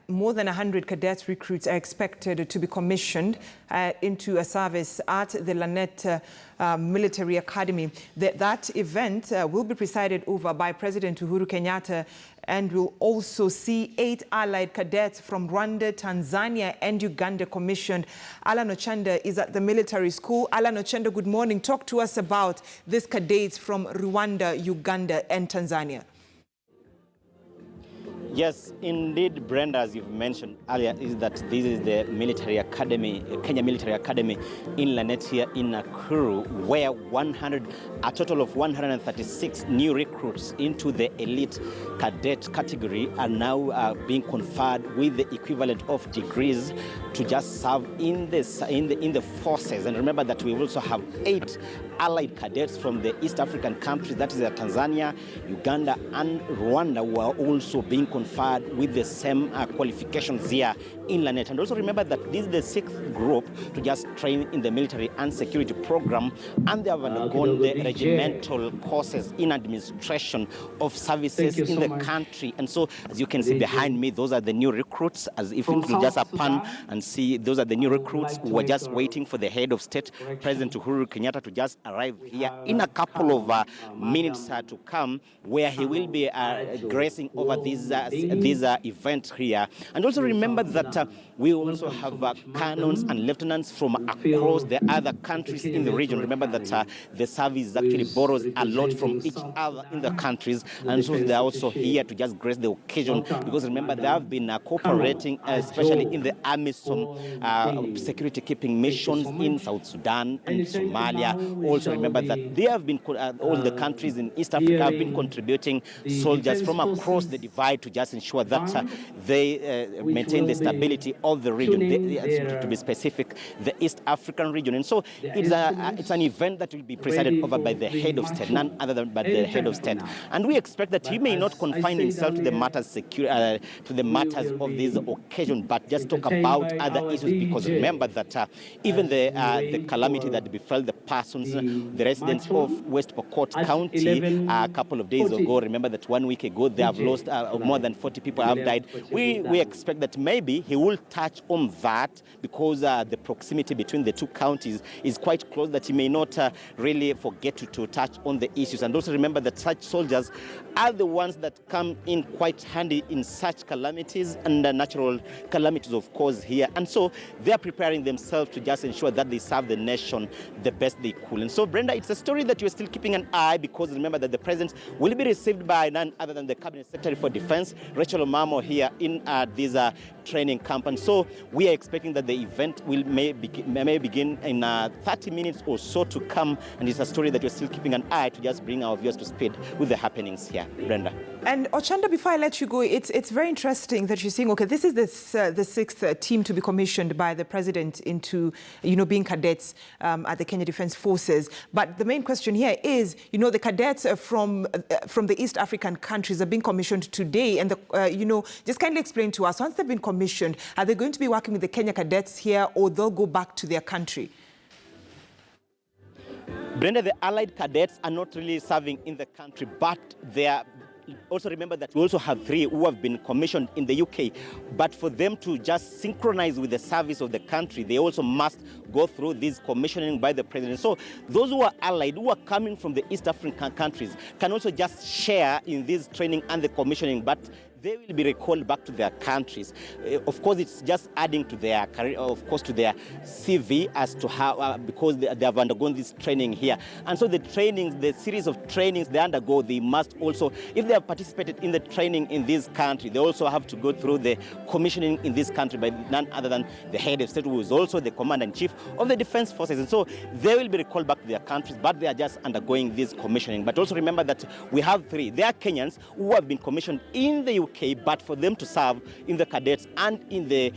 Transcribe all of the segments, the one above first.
more than 100 cadets recruits are expected to be commissioned into a service at the Lanet military academy. That event will be presided over by President Uhuru Kenyatta and will also see 8 allied cadets from Rwanda, Tanzania and Uganda commissioned. Alan Ochanda is at the military school. Alan Ochanda, good morning. Talk to us about these cadets from Rwanda, Uganda and Tanzania. Yes, indeed, Brenda, as you've mentioned earlier, is that this is the military academy, Kenya Military Academy in Lanet here in Uhuru, where a total of 136 new recruits into the elite cadet category are now being conferred with the equivalent of degrees to just serve in the forces. And remember that we also have 8 allied cadets from the East African countries, that is Tanzania, Uganda and Rwanda, who are also being conferred with the same qualifications here in Lanet. And also remember that this is the 6th group to just train in the military and security program, and they have undergone the regimental courses in administration of services in the country. And so, as you can see behind me, those are the new recruits. As if you could just pan and see, those are the new recruits who are just waiting for the head of state, President Uhuru Kenyatta, to just arrive here in a couple of minutes to come, where he will be gracing over these events here. And also remember that we also have cannons and lieutenants from across the other countries in the region. Remember that the service actually borrows a lot from each other in the countries, and so they're also here to just grace the occasion, because remember they have been cooperating, especially in the AMISOM security keeping missions in South Sudan and Somalia. Also remember that they have been, all the countries in East Africa have been contributing soldiers from across the divide to just ensure that they maintain the stability of the region, to be specific, the East African region. And so it's an event that will be presided over by the head of state, none other than by the head of state. And we expect that he may not confine himself to the matters of this occasion, but just talk about other issues, because remember that even the calamity that befell the persons, the residents of West Pokot County a couple of days ago, remember that 1 week ago they have lost more than 40 people have died. We expect that maybe he will touch on that, because the proximity between the two counties is quite close, that he may not really forget to touch on the issues. And also remember that such soldiers are the ones that come in quite handy in such calamities and natural calamities, of course, here. And so they are preparing themselves to just ensure that they serve the nation the best they could. And so, Brenda, it's a story that you're still keeping an eye, because remember that the president will be received by none other than the Cabinet Secretary for Defense, Rachel Omamo, here in this training camp. And so we are expecting that the event may begin in 30 minutes or so to come. And it's a story that we're still keeping an eye to just bring our viewers to speed with the happenings here. Brenda. And Ochanda, before I let you go, it's very interesting that you're saying, okay, this is the 6th team to be commissioned by the president into, being cadets at the Kenya Defense Forces. But the main question here is, the cadets from the East African countries are being commissioned today. And, just kindly explain to us, once they've been commissioned, are they going to be working with the Kenya cadets here, or they'll go back to their country? Brenda, the allied cadets are not really serving in the country, but they are. Also remember that we also have 3 who have been commissioned in the UK, but for them to just synchronize with the service of the country, they also must go through this commissioning by the president. So those who are allied, who are coming from the East African countries, can also just share in this training and the commissioning, but they will be recalled back to their countries. Of course, it's just adding to their career, of course, to their CV, as to how, because they have undergone this training here. And so the trainings, the series of trainings they undergo, they must also, if they have participated in the training in this country, they also have to go through the commissioning in this country by none other than the head of state, who is also the commander-in-chief of the defense forces. And so they will be recalled back to their countries, but they are just undergoing this commissioning. But also remember that we have 3. They are Kenyans who have been commissioned in the UK, but for them to serve in the cadets and in the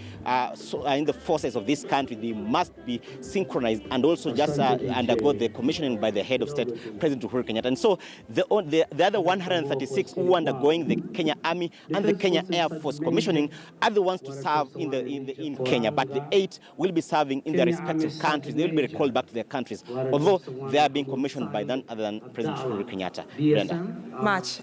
forces of this country, they must be synchronized and also just undergo the commissioning by the head of state, President Uhuru Kenyatta. And so the other 136 who are undergoing the Kenya Army and the Kenya Air Force commissioning are the ones to serve in Kenya, but the 8 will be serving in their respective countries. They will be recalled back to their countries, although they are being commissioned by none other than President Uhuru Kenyatta. Brenda. Much.